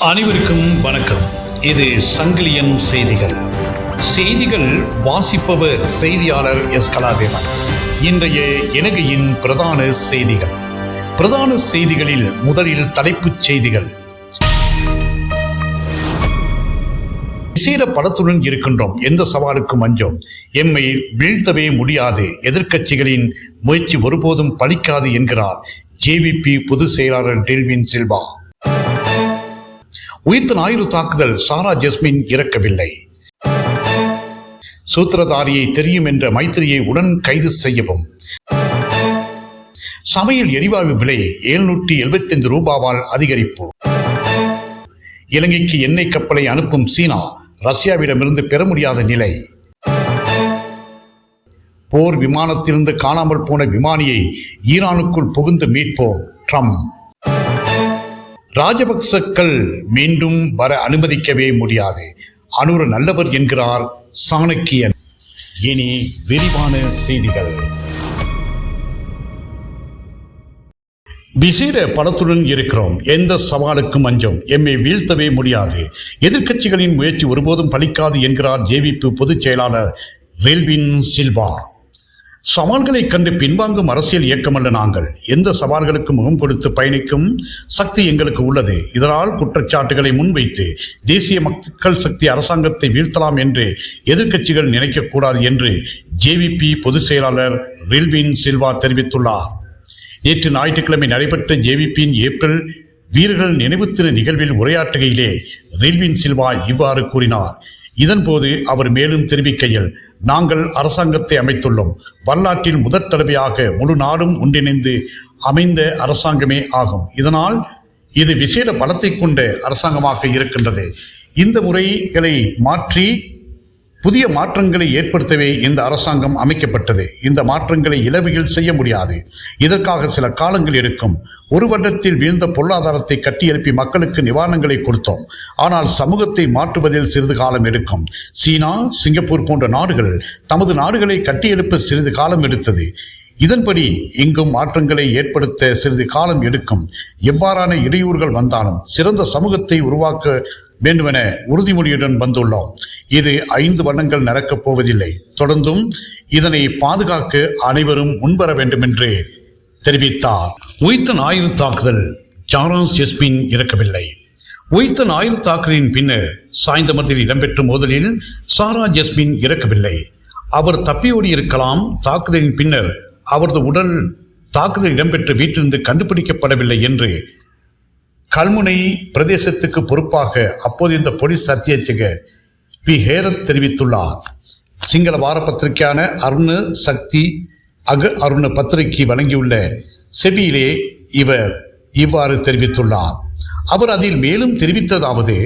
அனைவருக்கும் வணக்கம். இது சங்கிலியன் செய்திகள். செய்திகள் வாசிப்பவர் செய்தியாளர் எஸ். கலாதேவன். இன்றைய இலங்கையின் பிரதான செய்திகள். பிரதான செய்திகளில் முதலில் தலைப்புச் செய்திகள். விசேட பலத்துடன் இருக்கின்றோம். எந்த சவாலுக்கும் அஞ்சோம். எம்மை வீழ்த்தவே முடியாது. எதிர்க்கட்சிகளின் முயற்சி ஒருபோதும் பலிக்காது என்கிறார் ஜேவிபி பொதுச் செயலாளர் டெல்வின் சில்வா. உயிர்த்த ஞாயிறு தாக்குதல், சாரா ஜஸ்மின் இறக்கவில்லை. சூத்திரதாரியை தெரியும் என்ற மைத்திரியை உடன் கைது செய்யவும். சமையல் எரிவாயு விலை 775 ரூபாவால் அதிகரிப்பு. இலங்கைக்கு எண்ணெய் கப்பலை அனுப்பும் சீனா ரஷ்யாவிடமிருந்து பெற முடியாத நிலை. போர் விமானத்திலிருந்து காணாமல் போன விமானியை ஈரானுக்குள் புகுந்து மீட்போம் ட்ரம்ப். ராஜபக்சக்கள் மீண்டும் வர அனுமதிக்கவே முடியாது. அனுர நல்லவர் என்கிறார் சாணக்கியன். இனி விரிவான செய்திகள். விசேட பலத்துடன் இருக்கிறோம். எந்த சவாலுக்கும் அஞ்சோம். எம்மை வீழ்த்தவே முடியாது. எதிர்க்கட்சிகளின் முயற்சி ஒருபோதும் பலிக்காது என்கிறார் ஜேவிபி பொதுச் செயலாளர் டெல்வின் சில்வா. சவால்களை கண்டு பின்வாங்கும் அரசியல் இயக்கமல்ல நாங்கள். எந்த சவால்களுக்கு முகம் கொடுத்து பயணிக்கும் சக்தி எங்களுக்கு உள்ளது. இதனால் குற்றச்சாட்டுகளை முன்வைத்து தேசிய மக்கள் சக்தி அரசாங்கத்தை வீழ்த்தலாம் என்று எதிர்க்கட்சிகள் நினைக்கக்கூடாது என்று ஜேவிபி பொதுச் செயலாளர் டெல்வின் சில்வா தெரிவித்துள்ளார். நேற்று ஞாயிற்றுக்கிழமை நடைபெற்ற ஜேவிபியின் ஏப்ரல் வீரர்கள் நினைவு தின நிகழ்வில் உரையாற்றுகையிலே டெல்வின் சில்வா இவ்வாறு கூறினார். இதன்போது அவர் மேலும் தெரிவிக்கையில், நாங்கள் அரசாங்கத்தை அமைத்துள்ளோம். வரலாற்றில் முதற் தடவையாக முழு நாடும் ஒன்றிணைந்து அமைந்த அரசாங்கமே ஆகும். இதனால் இது விசேட பலத்தை கொண்ட அரசாங்கமாக இருக்கின்றது. இந்த முறைகளை மாற்றி புதிய மாற்றங்களை ஏற்படுத்தவே இந்த அரசாங்கம் அமைக்கப்பட்டது. இந்த மாற்றங்களை இலவியில் செய்ய முடியாது. இதற்காக சில காலங்கள் எடுக்கும். ஒரு வருடத்தில் வீழ்ந்த பொருளாதாரத்தை கட்டியெழுப்பி மக்களுக்கு நிவாரணங்களை கொடுத்தோம். ஆனால் சமூகத்தை மாற்றுவதில் சிறிது காலம் எடுக்கும். சீனா, சிங்கப்பூர் போன்ற நாடுகள் தமது நாடுகளை கட்டியெழுப்ப சிறிது காலம் எடுத்தது. இதன்படி இங்கும் மாற்றங்களை ஏற்படுத்த சிறிது காலம் எடுக்கும். எவ்வாறான இடையூறுகள் வந்தாலும் சிறந்த சமூகத்தை உருவாக்க வேண்டுமென உறுதிமொழியுடன் வந்துள்ளோம். இது 5 வருடங்கள் நடக்கப் போவதில்லை. தொடர்ந்தும் இதனை பாதுகாக்க அனைவரும் முன்வர வேண்டும் என்று தெரிவித்தார். உயிர்த்த ஞாயிறு தாக்குதல், சாரா ஜஸ்மின் இறக்கவில்லை. உயிர்த்த ஞாயிறு தாக்குதலின் பின்னர் சாய்ந்தமரத்தில் இடம்பெற்ற மோதலில் சாரா ஜஸ்மின் இறக்கவில்லை. அவர் தப்பியோடி இருக்கலாம். தாக்குதலின் பின்னர் அவரது உடல் தாக்குதல் இடம்பெற்ற வீட்டிலிருந்து கண்டுபிடிக்கப்படவில்லை என்று கல்முனை பிரதேசத்துக்கு பொறுப்பாக அப்போது போலீஸ் அத்தியட்சக பி ஹேரத் தெரிவித்துள்ளார். சிங்கள வார பத்திரிகையான அருண சக்தி அருண பத்திரிகை வழங்கியுள்ள செவியிலே இவர் இவ்வாறு தெரிவித்துள்ளார். அவர் அதில் மேலும் தெரிவித்ததாவது,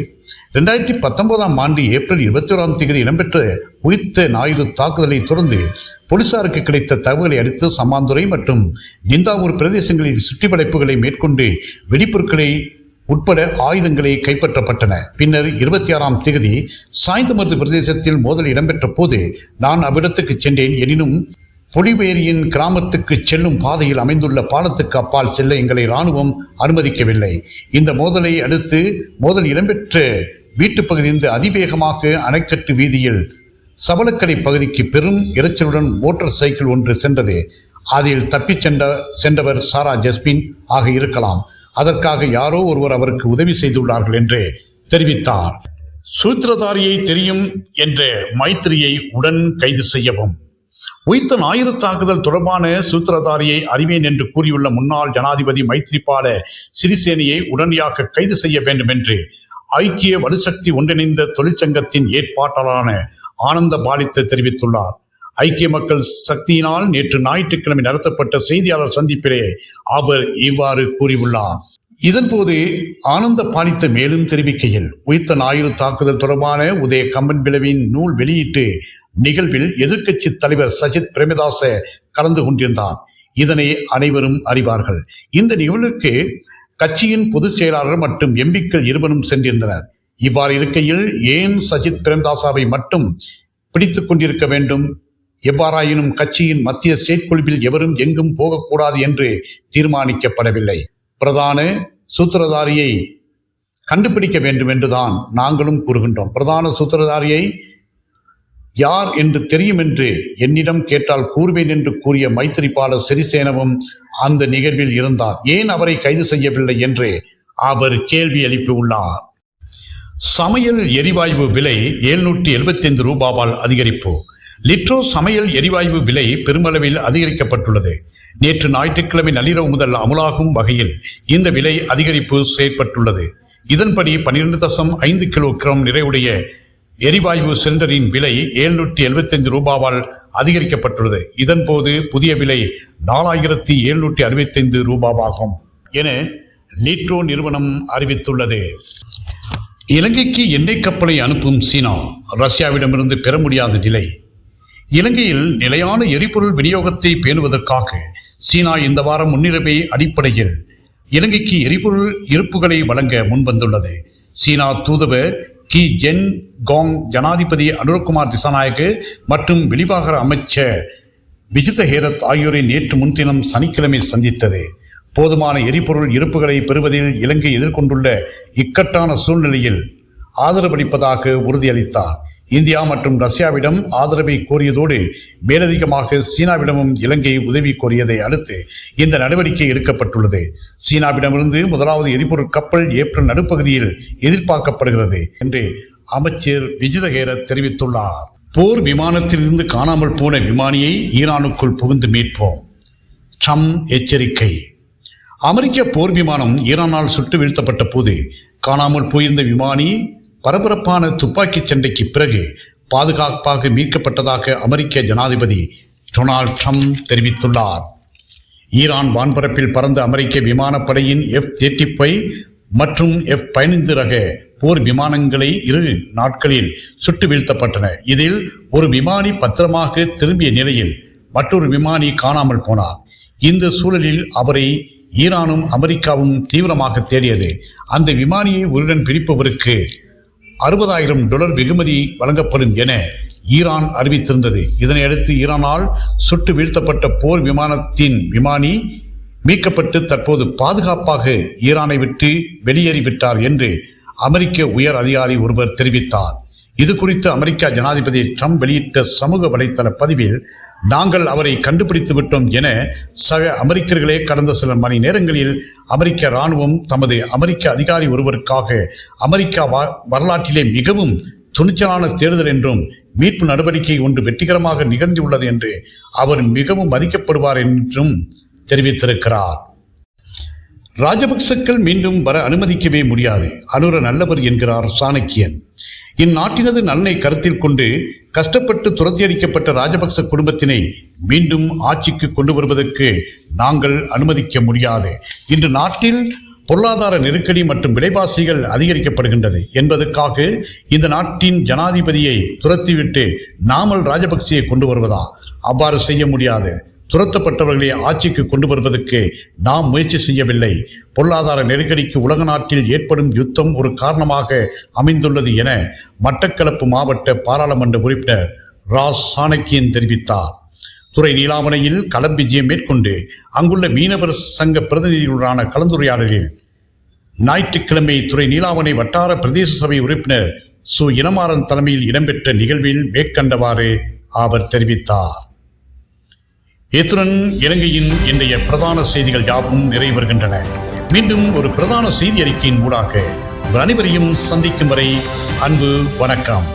2019ஆம் ஆண்டு ஏப்ரல் 21ஆம் தேதி இடம்பெற்ற உயிர்த்த ஞாயிறு தாக்குதலை தொடர்ந்து போலீசாருக்கு கிடைத்த தகவலை அடுத்து சம்மாந்துறை மற்றும் நிந்தாவூர் பிரதேசங்களில் சுற்றிவளைப்புகளை மேற்கொண்டு வெடிப்பொருட்களை உட்பட ஆயுதங்களை கைப்பற்றப்பட்டன. பின்னர் 26ஆம் தேதி சாய்ந்தமருது பிரதேசத்தில் மோதல் இடம்பெற்ற போது நான் அவ்விடத்துக்கு சென்றேன். எனினும் பொலிவேரியின் கிராமத்துக்கு செல்லும் பாதையில் அமைந்துள்ள பாலத்துக்கு அப்பால் செல்ல எங்களை இராணுவம் அனுமதிக்கவில்லை. இந்த மோதலை அடுத்து மோதல் இடம்பெற்ற வீட்டு பகுதியிலிருந்து அதிவேகமாக அணைக்கட்டு வீதியில் சபலக்கடை பகுதிக்கு பெரும் இரைச்சலுடன் மோட்டார் சைக்கிள் ஒன்று சென்றது. அதில் தப்பிச் சென்றவர் சாரா ஜஸ்மின் ஆக இருக்கலாம். அதற்காக யாரோ ஒருவர் அவருக்கு உதவி செய்துள்ளார்கள் என்று தெரிவித்தார். சூத்திரதாரியை தெரியும் என்ற மைத்திரியை உடன் கைது செய்யவும். உயிர்த்த ஞாயிறு தாக்குதல் தொடர்பான சூத்திரதாரியை அறிவேன் என்று கூறியுள்ள முன்னாள் ஜனாதிபதி மைத்ரிபால சிறிசேனையை உடனடியாக கைது செய்ய வேண்டும் என்று ஐக்கிய வலுசக்தி ஒன்றிணைந்த தொழிற்சங்கத்தின் ஏற்பாட்டாளரான ஆனந்த பாலித்த தெரிவித்துள்ளார். ஐக்கிய மக்கள் சக்தியினால் நேற்று ஞாயிற்றுக்கிழமை நடத்தப்பட்ட செய்தியாளர் சந்திப்பிலே அவர் இவ்வாறு கூறியுள்ளார். இதன்போது ஆனந்த பாலித்த மேலும் தெரிவிக்கையில், உயிர்த்த ஞாயிறு தாக்குதல் தொடர்பான உதய கம்பன் பிளவின் நூல் வெளியீட்டு நிகழ்வில் எதிர்க்கட்சி தலைவர் சஜித் பிரேமதாச கலந்து கொண்டிருந்தார். இதனை அனைவரும் அறிவார்கள். இந்த நிகழ்வுக்கு கட்சியின் பொதுச் செயலாளர் மற்றும் எம்பிக்கள் இருவரும் சென்றிருந்தனர். இவ்வாறு இருக்கையில் ஏன் சஜித் பிரேமதாசாவை மட்டும் பிடித்துக் கொண்டிருக்க வேண்டும்? எவ்வாறாயினும் கட்சியின் மத்திய செயற்குழுவில் எவரும் எங்கும் போகக்கூடாது என்று தீர்மானிக்கப்படவில்லை. பிரதான சூத்திரதாரியை கண்டுபிடிக்க வேண்டும் என்றுதான் நாங்களும் கூறுகின்றோம். பிரதான சூத்திரதாரியை யார் என்று தெரியும் என்று என்னிடம் கேட்டால் கூறுவேன் என்று கூறிய மைத்திரிபால சிறிசேனவும் அந்த நிகழ்வில் இருந்தார். ஏன் அவரை கைது செய்யவில்லை என்று அவர் கேள்வி எழுப்பியுள்ளார். சமையல் எரிவாயு விலை 775 ரூபாவால் அதிகரிப்பு. லிட்ரோ சமையல் எரிவாயு விலை பெருமளவில் அதிகரிக்கப்பட்டுள்ளது. நேற்று ஞாயிற்றுக்கிழமை நள்ளிரவு முதல் அமுலாகும் வகையில் இந்த விலை அதிகரிப்பு செயற்பட்டுள்ளது. இதன்படி 12.5 கிலோகிராம் நிறைவுடைய எரிவாயு சிலிண்டரின் விலை 775 ரூபாவால் அதிகரிக்கப்பட்டுள்ளது. இதன்போது புதிய விலை 4765 ரூபாவாகும் என லிட்ரோ நிறுவனம் அறிவித்துள்ளது. இலங்கைக்கு எண்ணெய் கப்பலை அனுப்பும் சீனா ரஷ்யாவிடமிருந்து பெற முடியாத நிலை. இலங்கையில் நிலையான எரிபொருள் விநியோகத்தை பேணுவதற்காக சீனா இந்த வாரம் முன்னுரிமை அடிப்படையில் இலங்கைக்கு எரிபொருள் இருப்புகளை வழங்க முன்வந்துள்ளது. சீனா தூதுவர் கி ஜென் காங் ஜனாதிபதி அனுரகுமார் திசாநாயக்கு மற்றும் வெளிவாகர அமைச்சர் விஜித ஹேரத் ஆகியோரை நேற்று முன்தினம் சனிக்கிழமை சந்தித்தது. போதுமான எரிபொருள் இருப்புகளை பெறுவதில் இலங்கை எதிர்கொண்டுள்ள இக்கட்டான சூழ்நிலையில் ஆதரவளிப்பதாக உறுதியளித்தார். இந்தியா மற்றும் ரஷ்யாவிடம் ஆதரவை கோரியதோடு மேலதிகமாக சீனாவிடமும் இலங்கை உதவி கோரியதை அடுத்து இந்த நடவடிக்கை எடுக்கப்பட்டுள்ளது. சீனாவிடமிருந்து முதலாவது எரிபொருள் கப்பல் ஏப்ரல் நடுப்பகுதியில் எதிர்பார்க்கப்படுகிறது என்று அமைச்சர் விஜித ஹேரத் தெரிவித்துள்ளார். போர் விமானத்திலிருந்து காணாமல் போன விமானியை ஈரானுக்குள் புகுந்து மீட்போம். ட்ரம்ப் எச்சரிக்கை. அமெரிக்க போர் விமானம் ஈரானால் சுட்டு வீழ்த்தப்பட்ட போது காணாமல் போயிருந்த விமானி பரபரப்பான துப்பாக்கி சண்டைக்கு பிறகு பாதுகாப்பாக மீட்கப்பட்டதாக அமெரிக்க ஜனாதிபதி டொனால்ட் ட்ரம்ப் தெரிவித்துள்ளார். ஈரான் வான்பரப்பில் பறந்த அமெரிக்க விமானப்படையின் F-35 மற்றும் F-15 ரக போர் விமானங்களை 2 நாட்களில் சுட்டு வீழ்த்தப்பட்டன. இதில் ஒரு விமானி பத்திரமாக திரும்பிய நிலையில் மற்றொரு விமானி காணாமல் போனார். இந்த சூழலில் அவரை ஈரானும் அமெரிக்காவும் தீவிரமாக தேடியது. அந்த விமானியை உயிருடன் பிடிப்பவருக்கு $60,000 வெகுமதி வழங்கப்படும் என ஈரான் அறிவித்திருந்தது. இதனையடுத்து ஈரானால் சுட்டு வீழ்த்தப்பட்ட போர் விமானத்தின் விமானி மீட்கப்பட்டு தற்போது பாதுகாப்பாக ஈரானை விட்டு வெளியேறிவிட்டார் என்று அமெரிக்க உயர் அதிகாரி ஒருவர் தெரிவித்தார். இது குறித்து அமெரிக்க ஜனாதிபதி ட்ரம்ப் வெளியிட்ட சமூக வலைத்தள பதிவில், நாங்கள் அவரை கண்டுபிடித்து விட்டோம் என சக அமெரிக்கர்களே கடந்த சில மணி நேரங்களில் அமெரிக்க இராணுவம் தமது அமெரிக்க அதிகாரி ஒருவருக்காக அமெரிக்கா வரலாற்றிலே மிகவும் துணிச்சலான தேடுதல் என்றும் மீட்பு நடவடிக்கை ஒன்று வெற்றிகரமாக நிகழ்ந்துள்ளது என்று அவர் மிகவும் மதிக்கப்படுவார் என்றும் தெரிவித்திருக்கிறார். ராஜபக்சக்கள் மீண்டும் வர அனுமதிக்கவே முடியாது. அனுர நல்லவர் என்கிறார் சாணக்கியன். இந்நாட்டினது நலனை கருத்தில் கொண்டு கஷ்டப்பட்டு துரத்தியடிக்கப்பட்ட ராஜபக்ச குடும்பத்தினை மீண்டும் ஆட்சிக்கு கொண்டு வருவதற்கு நாங்கள் அனுமதிக்க முடியாது. இன்று நாட்டில் பொருளாதார நெருக்கடி மற்றும் விலைவாசிகள் அதிகரிக்கப்படுகின்றது என்பதற்காக இந்த நாட்டின் ஜனாதிபதியை துரத்திவிட்டு நாமல் ராஜபக்சையை கொண்டு வருவதா? அவ்வாறு செய்ய முடியாது. துரத்தப்பட்டவர்களை ஆட்சிக்கு கொண்டு வருவதற்கு நாம் முயற்சி செய்யவில்லை. பொருளாதார நெருக்கடிக்கு உலக நாட்டில் ஏற்படும் யுத்தம் ஒரு காரணமாக அமைந்துள்ளது என மட்டக்களப்பு மாவட்ட பாராளுமன்ற உறுப்பினர் ராஸ் சாணக்கியன் தெரிவித்தார். துறை நீலாவணையில் களம் விஜயம் மேற்கொண்டு அங்குள்ள மீனவர் சங்க பிரதிநிதிகளுடனான கலந்துரையாடலில் ஞாயிற்றுக்கிழமை துறை நீலாவணை வட்டார பிரதேச சபை உறுப்பினர் சு இனமாறன் தலைமையில் இடம்பெற்ற நிகழ்வில் மேற்கண்டவாறு அவர் தெரிவித்தார். இத்துடன் இலங்கையின் இன்றைய பிரதான செய்திகள் யாவும் நிறைவருகின்றன. மீண்டும் ஒரு பிரதான செய்தி அறிக்கையின் ஊடாக உங்கள் அனைவரையும் சந்திக்கும் வரை அன்பு வணக்கம்.